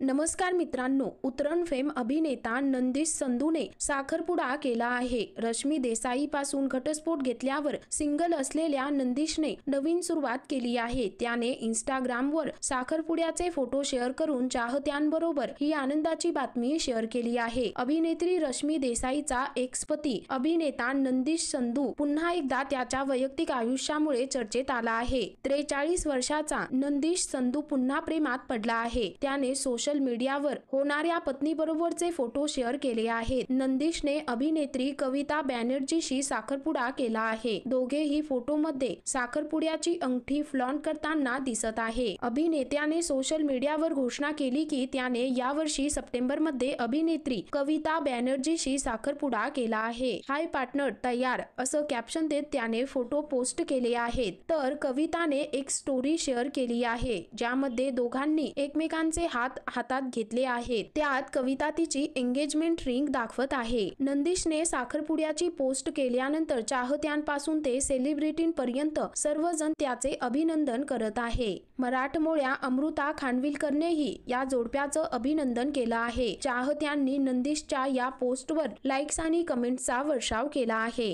नमस्कार मित्रांनो, उतरण फेम अभिनेता नंदिश संधूने साखरपुडा केला आहे। रश्मी देसाई पासून घटस्फोट घेतल्यावर सिंगल असलेल्या नंदिशने नवीन सुरुवात केली आहे। त्याने इंस्टाग्रामवर साखरपुड्याचे फोटो शेअर करून चाहत्यांबरोबर ही आनंदाची बातमी शेअर केली आहे। अभिनेत्री रश्मी देसाईचा एक्स पती अभिनेता नंदिश संधू पुन्हा एकदा त्याच्या वैयक्तिक आयुष्यामुळे चर्चेत आला आहे। 43 वर्षाचा नंदिश संधू पुन्हा प्रेमात पडला आहे। त्याने सोशल मीडियावर होणाऱ्या पत्नीबरोबरचे फोटो शेअर केले आहेत। नंदिशने अभिनेत्री कविता बॅनर्जीशी साखरपुडा केला आहे। दोघेही फोटोमध्ये साखरपुड्याची अंगठी फ्लॉन्ट करताना दिसत आहे। अभिनेत्याने सोशल मीडियावर घोषणा केली की त्याने यावर्षी सप्टेंबरमध्ये अभिनेत्री कविता बॅनर्जीशी साखरपुडा केला आहे। हाय पार्टनर तयार असं कॅप्शन देत त्याने फोटो पोस्ट केले आहेत। तर कविताने एक स्टोरी शेअर केली आहे, ज्यामध्ये दोघांनी एकमेकांचे हात हातात घेतले आहेत। त्यात कविता तिची एंगेजमेंट रिंग दाखवत आहे। नंदिशने साखरपुड्याची पोस्ट केल्यानंतर चाहत्यांपासून ते सेलिब्रिटींपर्यंत सर्वजण त्याचे अभिनंदन करत आहे। मराठमोळ्या अमृता खानविलकरनेही या जोडप्याचं अभिनंदन केलं आहे। चाहत्यांनी नंदिशच्या या पोस्टवर लाईक्स आणि कमेंट्सचा वर्षाव केला आहे।